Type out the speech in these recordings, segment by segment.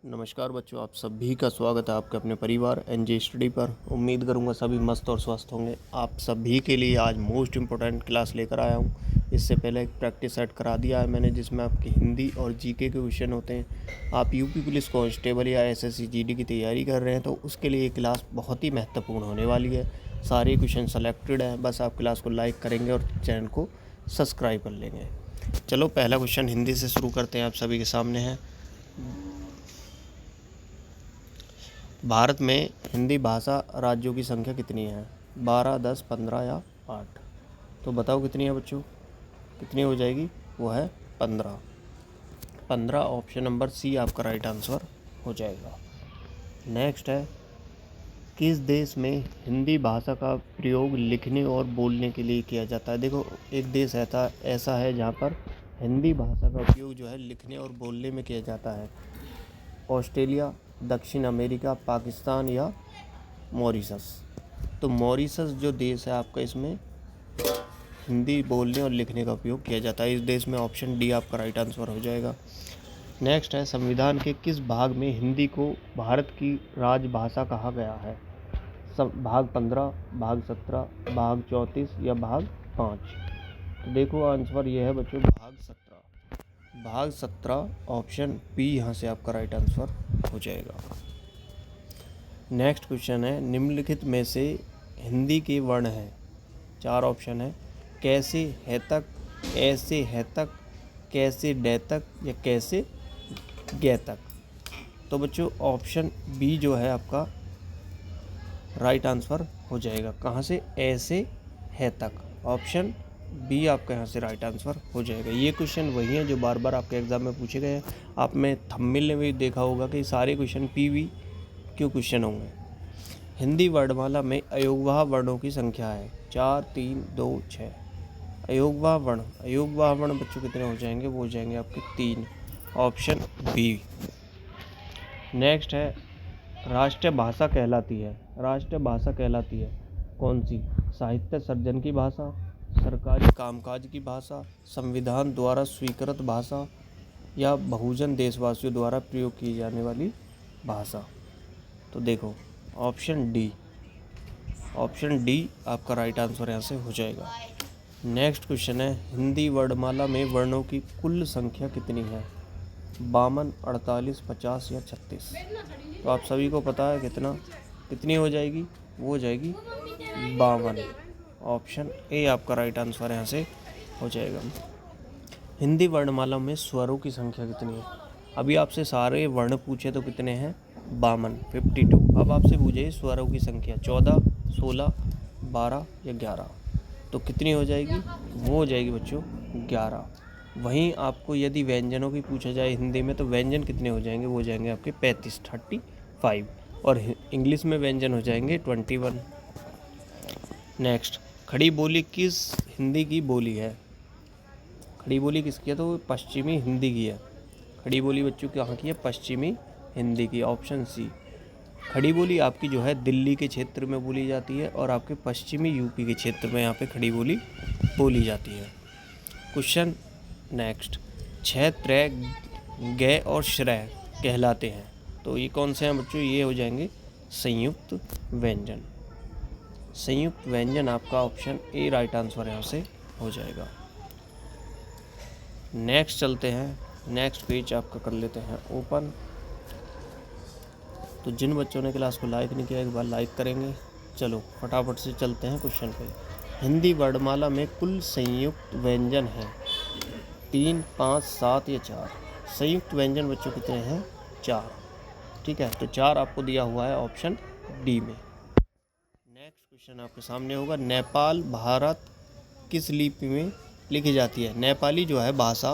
नमस्कार बच्चों, आप सभी का स्वागत है आपके अपने परिवार एनजे स्टडी पर। उम्मीद करूंगा सभी मस्त और स्वस्थ होंगे। आप सभी के लिए आज मोस्ट इम्पोर्टेंट क्लास लेकर आया हूं। इससे पहले एक प्रैक्टिस सेट करा दिया है मैंने, जिसमें आपकी हिंदी और जीके के क्वेश्चन होते हैं। आप यूपी पुलिस कांस्टेबल या एसएससी जीडी की तैयारी कर रहे हैं तो उसके लिए ये क्लास बहुत ही महत्वपूर्ण होने वाली है। सारे क्वेश्चन सेलेक्टेड हैं, बस आप क्लास को लाइक करेंगे और चैनल को सब्सक्राइब कर लेंगे। चलो पहला क्वेश्चन हिंदी से शुरू करते हैं, आप सभी के सामने है। भारत में हिंदी भाषा राज्यों की संख्या कितनी है? 12, 10, 15 या 8? तो बताओ कितनी है बच्चों, कितनी हो जाएगी? वो है 15। 15 ऑप्शन नंबर सी आपका राइट आंसर हो जाएगा। नेक्स्ट है, किस देश में हिंदी भाषा का प्रयोग लिखने और बोलने के लिए किया जाता है? देखो, एक देश ऐसा है जहाँ पर हिंदी भाषा का उपयोग जो है लिखने और बोलने में किया जाता है। ऑस्ट्रेलिया, दक्षिण अमेरिका, पाकिस्तान या मॉरिशस? तो मॉरिशस जो देश है आपका, इसमें हिंदी बोलने और लिखने का उपयोग किया जाता है। इस देश में ऑप्शन डी आपका राइट आंसर हो जाएगा। नेक्स्ट है, संविधान के किस भाग में हिंदी को भारत की राजभाषा कहा गया है? भाग 15, भाग 17, भाग 34 या भाग 5? तो देखो आंसर ये है बच्चों, भाग 17। भाग 17 ऑप्शन बी यहाँ से आपका राइट आंसर हो जाएगा। नेक्स्ट क्वेश्चन है, निम्नलिखित में से हिंदी के वर्ण हैं। 4 ऑप्शन है। कैसे है तक, ऐसे है तक, कैसे डे तक या कैसे गे तक? तो बच्चों ऑप्शन बी जो है आपका राइट आंसर हो जाएगा। कहाँ से? ऐसे है तक। ऑप्शन बी आपका यहाँ से राइट आंसर हो जाएगा। ये क्वेश्चन वही है जो बार बार आपके एग्जाम में पूछे गए हैं। आपने थंबनेल में भी देखा होगा कि सारे क्वेश्चन पीवी क्यों क्वेश्चन होंगे। हिंदी वर्णमाला में अयोगवाह वर्णों की संख्या है 4, 3, 2, 6। अयोगवाह वर्ण बच्चों कितने हो जाएंगे? वो हो जाएंगे आपके 3। Option B. नेक्स्ट है, राष्ट्रीय भाषा कहलाती है कौन सी? साहित्य सर्जन की भाषा, सरकारी कामकाज की भाषा, संविधान द्वारा स्वीकृत भाषा या बहुजन देशवासियों द्वारा प्रयोग की जाने वाली भाषा? तो देखो ऑप्शन डी आपका राइट आंसर यहाँ से हो जाएगा। नेक्स्ट क्वेश्चन है, हिंदी वर्णमाला में वर्णों की कुल संख्या कितनी है? 52, 48, 50 या 36? तो आप सभी को पता है कितनी हो जाएगी? वो हो जाएगी 52। ऑप्शन ए आपका राइट आंसर यहाँ से हो जाएगा। हिंदी वर्णमाला में स्वरों की संख्या कितनी है? अभी आपसे सारे वर्ण पूछे तो कितने हैं? 52, 52। अब आपसे पूछे स्वरों की संख्या 14, 16, 12 या 11? तो कितनी हो जाएगी? वो हो जाएगी बच्चों 11। वहीं आपको यदि व्यंजनों की पूछा जाए हिंदी में, तो व्यंजन कितने हो जाएंगे? वो हो जाएंगे आपके 35 और इंग्लिश में व्यंजन हो जाएंगे 21। नेक्स्ट, खड़ी बोली किस हिंदी की बोली है? खड़ी बोली किसकी है? तो पश्चिमी हिंदी की है। खड़ी बोली बच्चों कहाँ की है? पश्चिमी हिंदी की। Option C. खड़ी बोली आपकी जो है दिल्ली के क्षेत्र में बोली जाती है और आपके पश्चिमी यूपी के क्षेत्र में यहाँ पे खड़ी बोली बोली जाती है। क्वेश्चन नेक्स्ट, 6 त्रय, गे और श्रय कहलाते हैं। तो ये कौन से हैं बच्चों? ये हो जाएंगे संयुक्त व्यंजन। संयुक्त व्यंजन आपका ऑप्शन ए राइट आंसर यहाँ से हो जाएगा। नेक्स्ट चलते हैं, नेक्स्ट पेज आपका कर लेते हैं ओपन। तो जिन बच्चों ने क्लास को लाइक नहीं किया एक बार लाइक करेंगे। चलो फटाफट से चलते हैं क्वेश्चन पे। हिंदी वर्णमाला में कुल संयुक्त व्यंजन हैं 3, 5, 7 या 4? संयुक्त व्यंजन बच्चों कितने हैं? 4। ठीक है, तो 4 आपको दिया हुआ है ऑप्शन डी में। नेक्स्ट क्वेश्चन आपके सामने होगा, नेपाल भारत किस लिपि में लिखी जाती है? नेपाली जो है भाषा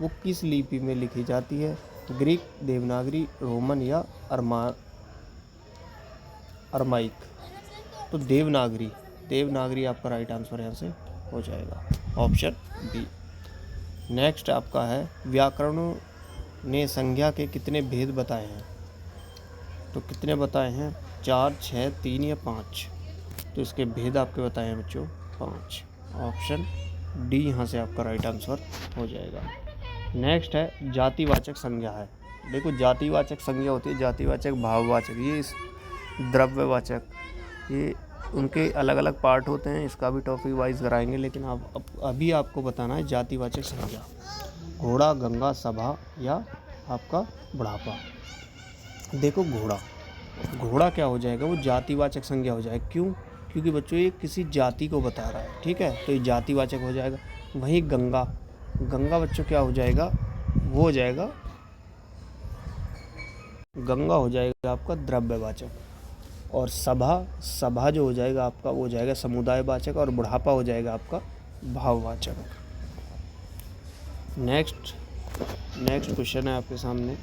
वो किस लिपि में लिखी जाती है? ग्रीक, देवनागरी, रोमन या अरमाइक? तो देवनागरी आपका राइट आंसर यहाँ से हो जाएगा। Option B. नेक्स्ट आपका है, व्याकरणों ने संज्ञा के कितने भेद बताए हैं? तो कितने बताए हैं? 4, 6, 3 या 5? तो इसके भेद आपके बताए हैं बच्चों 5। ऑप्शन डी यहाँ से आपका राइट आंसर हो जाएगा। नेक्स्ट है, जातिवाचक संज्ञा है। देखो जातिवाचक संज्ञा होती है, जातिवाचक, भाववाचक, ये द्रव्यवाचक, ये उनके अलग अलग पार्ट होते हैं। इसका भी टॉपिक वाइज कराएंगे, लेकिन अभी आपको बताना है जातिवाचक संज्ञा। घोड़ा, गंगा, सभा या आपका बुढ़ापा। देखो घोड़ा क्या हो जाएगा, वो जातिवाचक संज्ञा हो जाएगा। क्यों? क्योंकि बच्चों ये किसी जाति को बता रहा है, ठीक है, तो ये जातिवाचक हो जाएगा। वहीं गंगा बच्चों क्या हो जाएगा, वो हो जाएगा, गंगा हो जाएगा आपका द्रव्यवाचक। और सभा जो हो जाएगा आपका, वो हो जाएगा समुदायवाचक। और बुढ़ापा हो जाएगा आपका भाववाचक। नेक्स्ट क्वेश्चन है आपके सामने,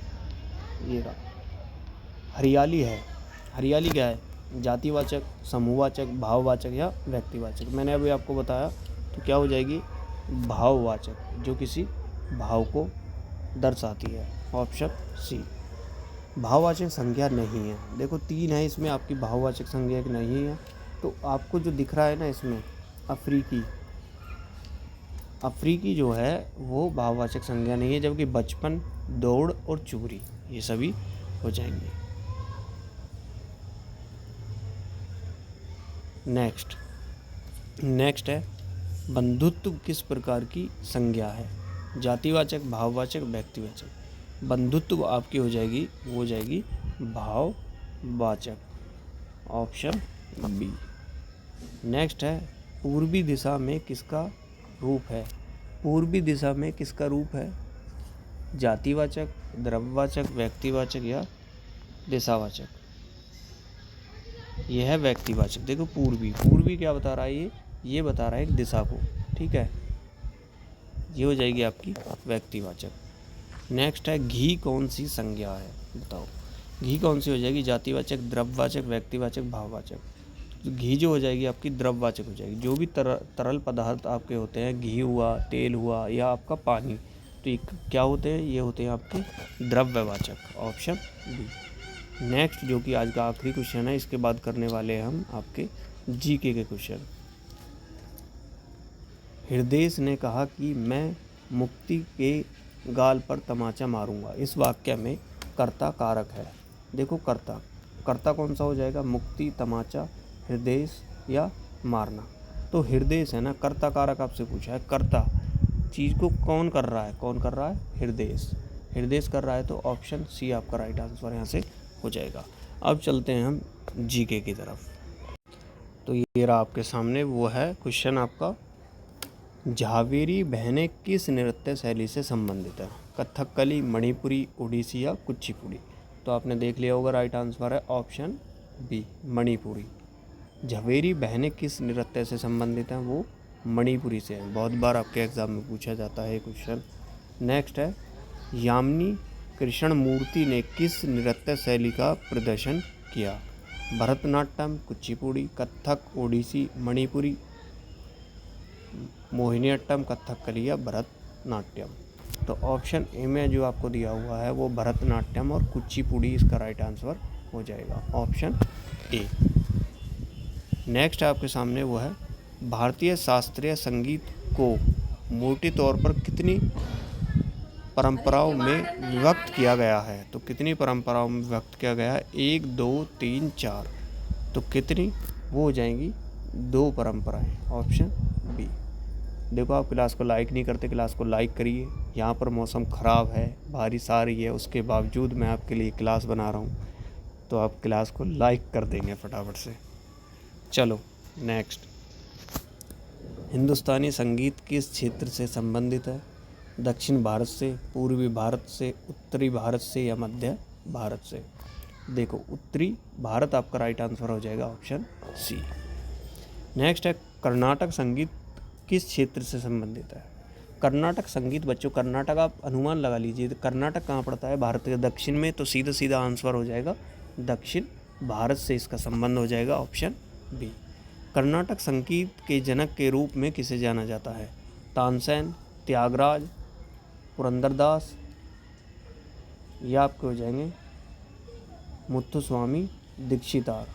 ये रहा। हरियाली क्या है? जातिवाचक, समूहवाचक, भाववाचक या व्यक्तिवाचक। मैंने अभी आपको बताया, तो क्या हो जाएगी, भाववाचक, जो किसी भाव को दर्शाती है। Option C. भाववाचक संज्ञा नहीं है। देखो 3 है इसमें, आपकी भाववाचक संज्ञा नहीं है। तो आपको जो दिख रहा है ना इसमें, अफ्रीकी जो है वो भाववाचक संज्ञा नहीं है, जबकि बचपन, दौड़ और चूरी ये सभी हो जाएंगे। नेक्स्ट है, बंधुत्व किस प्रकार की संज्ञा है? जातिवाचक, भाववाचक, व्यक्तिवाचक। बंधुत्व आपकी हो जाएगी, वो हो जाएगी भाववाचक। Option B. नेक्स्ट है, पूर्वी दिशा में किसका रूप है? पूर्वी दिशा में किसका रूप है? जातिवाचक, द्रव्यवाचक, व्यक्तिवाचक या दिशावाचक। यह है व्यक्तिवाचक। देखो पूर्वी क्या बता रहा है, ये बता रहा है एक दिशा को, ठीक है, ये हो जाएगी आपकी व्यक्तिवाचक। नेक्स्ट है, घी कौन सी संज्ञा है? बताओ घी कौन सी हो जाएगी? जातिवाचक, द्रव्यवाचक, व्यक्तिवाचक, भाववाचक। तो घी जो हो जाएगी आपकी द्रव्यवाचक हो जाएगी। जो भी तरल पदार्थ आपके होते हैं, घी हुआ, तेल हुआ या आपका पानी, तो ये क्या होते हैं? ये होते हैं आपके द्रव्यवाचक। Option B. नेक्स्ट जो कि आज का आखिरी क्वेश्चन है, इसके बाद करने वाले हैं हम आपके जीके के क्वेश्चन। हृदय ने कहा कि मैं मुक्ति के गाल पर तमाचा मारूंगा। इस वाक्य में कर्ता कारक है। देखो कर्ता कौन सा हो जाएगा? मुक्ति, तमाचा, हृदय या मारना। तो हृदय है ना, कर्ता कारक आपसे पूछा है। कर्ता चीज़ को कौन कर रहा है? हृदय कर रहा है। तो ऑप्शन सी आपका राइट आंसर यहाँ से हो जाएगा। अब चलते हैं हम जीके की तरफ। तो ये रहा आपके सामने, वो है क्वेश्चन आपका, झावेरी बहनें किस नृत्य शैली से संबंधित है? कथकली, मणिपुरी, ओडिसी या कुचिपुड़ी। तो आपने देख लिया होगा, राइट आंसर है ऑप्शन बी, मणिपुरी। झावेरी बहनें किस नृत्य से संबंधित हैं? वो मणिपुरी से है। बहुत बार आपके एग्जाम में पूछा जाता है क्वेश्चन। नेक्स्ट है, यामिनी कृष्णमूर्ति ने किस नृत्य शैली का प्रदर्शन किया? भरतनाट्यम, कुचिपुड़ी, कथक, ओडिसी, मणिपुरी, मोहिनीअट्टम, कथकली या भरतनाट्यम। तो ऑप्शन ए में जो आपको दिया हुआ है वो भरतनाट्यम और कुचिपुड़ी इसका राइट आंसर हो जाएगा। Option A. नेक्स्ट आपके सामने वो है, भारतीय शास्त्रीय संगीत को मोटे तौर पर कितनी परंपराओं में विभक्त किया गया है? तो कितनी परंपराओं में विभक्त किया गया है? 1, 2, 3, 4। तो कितनी? वो हो जाएंगी 2 परंपराएं। Option B. देखो आप क्लास को लाइक नहीं करते, क्लास को लाइक करिए। यहाँ पर मौसम ख़राब है, बारिश आ रही है, उसके बावजूद मैं आपके लिए क्लास बना रहा हूँ, तो आप क्लास को लाइक कर देंगे फटाफट से। चलो नेक्स्ट, हिंदुस्तानी संगीत किस क्षेत्र से संबंधित है? दक्षिण भारत से, पूर्वी भारत से, उत्तरी भारत से या मध्य भारत से? देखो उत्तरी भारत आपका राइट आंसर हो जाएगा, ऑप्शन सी। नेक्स्ट है, कर्नाटक संगीत किस क्षेत्र से संबंधित है? कर्नाटक संगीत बच्चों, कर्नाटक आप अनुमान लगा लीजिए, कर्नाटक कहाँ पड़ता है? भारत के दक्षिण में, तो सीधा आंसर हो जाएगा दक्षिण भारत से इसका संबंध हो जाएगा। Option B. कर्नाटक संगीत के जनक के रूप में किसे जाना जाता है? तानसेन, त्यागराज, पुरंदरदास या आपके हो जाएंगे मुत्थुस्वामी दीक्षितार।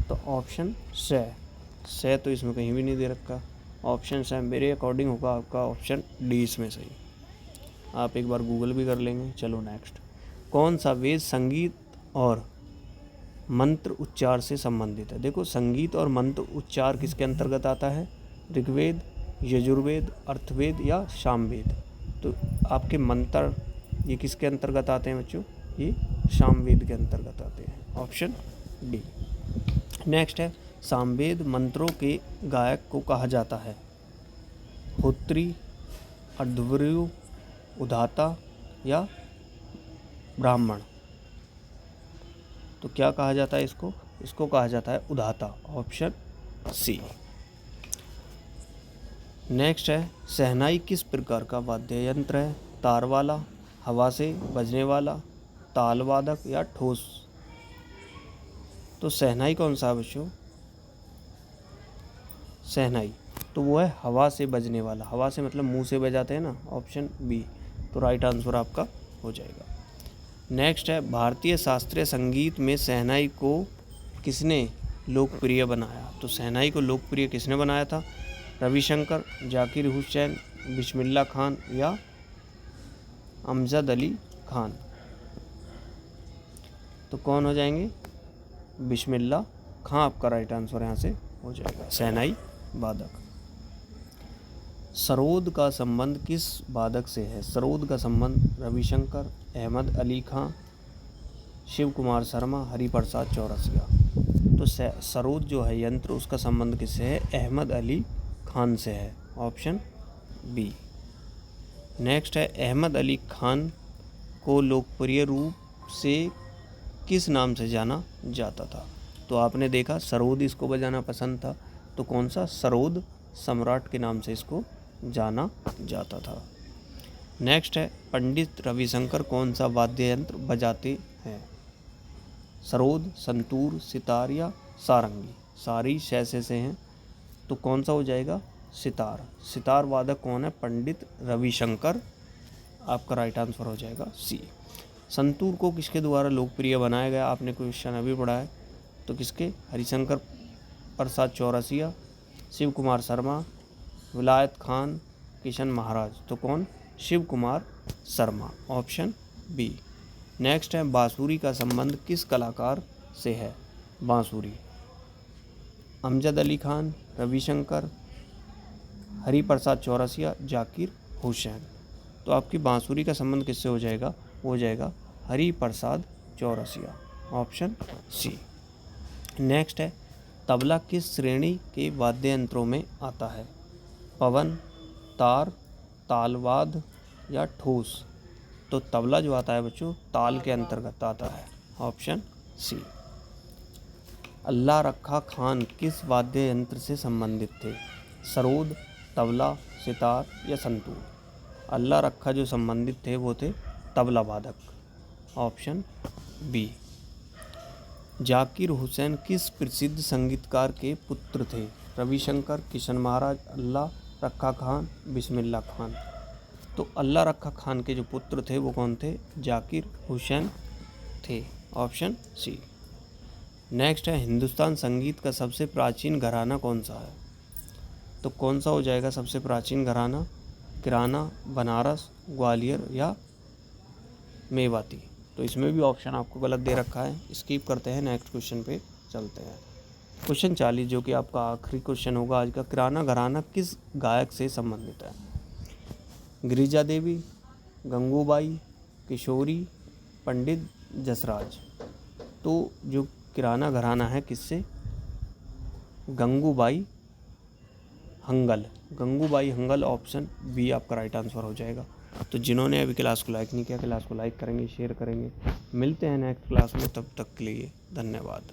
तो ऑप्शन से तो इसमें कहीं भी नहीं दे रखा। ऑप्शन से मेरे अकॉर्डिंग होगा आपका ऑप्शन डी इसमें सही। आप एक बार गूगल भी कर लेंगे। चलो नेक्स्ट, कौन सा वेद संगीत और मंत्र उच्चार से संबंधित है? देखो, संगीत और मंत्र उच्चार किसके अंतर्गत आता है? ऋग्वेद, यजुर्वेद, अर्थवेद या सामवेद। तो आपके मंत्र ये किसके अंतर्गत आते हैं बच्चों? ये सामवेद के अंतर्गत आते हैं। Option D. नेक्स्ट है, सामवेद मंत्रों के गायक को कहा जाता है? होत्री, अध्वर्यु, उदाता या ब्राह्मण। तो क्या कहा जाता है इसको? इसको कहा जाता है उदाता। Option C. नेक्स्ट है, शहनाई किस प्रकार का वाद्य यंत्र है? तार वाला, हवा से बजने वाला, ताल वादक या ठोस। तो शहनाई कौन सा है बच्चों? शहनाई तो वो है हवा से बजने वाला। हवा से मतलब मुंह से बजाते हैं ना। Option B. तो राइट आंसर आपका हो जाएगा। नेक्स्ट है, भारतीय शास्त्रीय संगीत में शहनाई को किसने लोकप्रिय बनाया? तो शहनाई को लोकप्रिय किसने बनाया था? रविशंकर, जाकिर हुसैन, बिस्मिल्लाह खान या अमजद अली खान। तो कौन हो जाएंगे? बिस्मिल्लाह खान आपका राइट आंसर यहाँ से हो जाएगा। शहनाई वादक। सरोद का संबंध किस वादक से है? सरोद का संबंध रविशंकर, अहमद अली खां, शिव कुमार शर्मा, हरिप्रसाद चौरसिया। तो सरोद जो है यंत्र, उसका संबंध किससे है? अहमद अली खान से है। Option B. नेक्स्ट है, अहमद अली खान को लोकप्रिय रूप से किस नाम से जाना जाता था? तो आपने देखा सरोद इसको बजाना पसंद था, तो कौन सा? सरोद सम्राट के नाम से इसको जाना जाता था। नेक्स्ट है, पंडित रविशंकर कौन सा वाद्य यंत्र बजाते हैं? सरोद, संतूर, सितार या सारंगी। सारी से हैं, तो कौन सा हो जाएगा? सितार। सितार वादक कौन है? पंडित रविशंकर। आपका राइट आंसर हो जाएगा सी। संतूर को किसके द्वारा लोकप्रिय बनाया गया? आपने क्वेश्चन अभी पढ़ा है, तो किसके? हरिशंकर प्रसाद चौरसिया, शिव कुमार शर्मा, विलायत खान, किशन महाराज। तो कौन? Shiv Kumar Sharma. Option B. Next है, बांसुरी का संबंध किस कलाकार से है? बांसुरी, अमजद अली खान, रविशंकर, हरिप्रसाद चौरसिया, जाकिर हुसैन। तो आपकी बांसुरी का संबंध किससे हो जाएगा? हो जाएगा Hariprasad Chaurasia. Option C. Next है, तबला किस श्रेणी के वाद्य यंत्रों में आता है? पवन, तार, तालवाद या ठोस। तो तबला जो आता है बच्चों, ताल के अंतर्गत आता है। Option C. अल्लाह रखा खान किस वाद्य यंत्र से संबंधित थे? सरोद, तबला, सितार या संतूर। अल्लाह रखा जो संबंधित थे वो थे तबला वादक। Option B. जाकिर हुसैन किस प्रसिद्ध संगीतकार के पुत्र थे? रविशंकर, किशन महाराज, अल्लाह रखा खान, बिस्मिल्लाह खान। तो अल्लाह रखा खान के जो पुत्र थे वो कौन थे? जाकिर हुसैन थे। Option C. नेक्स्ट है, हिंदुस्तान संगीत का सबसे प्राचीन घराना कौन सा है? तो कौन सा हो जाएगा सबसे प्राचीन घराना? किराना, बनारस, ग्वालियर या मेवाती। तो इसमें भी ऑप्शन आपको गलत दे रखा है, स्किप करते हैं, नेक्स्ट क्वेश्चन पे चलते हैं। क्वेश्चन 40 जो कि आपका आखिरी क्वेश्चन होगा आज का, किराना घराना किस गायक से संबंधित है? गिरिजा देवी, गंगूबाई, किशोरी, पंडित जसराज। तो जो किराना घराना है किससे? गंगूबाई हंगल। गंगूबाई हंगल। ऑप्शन बी आपका राइट आंसर हो जाएगा। तो जिन्होंने अभी क्लास को लाइक नहीं किया, क्लास को लाइक करेंगे, शेयर करेंगे। मिलते हैं नेक्स्ट क्लास में, तब तक के लिए धन्यवाद।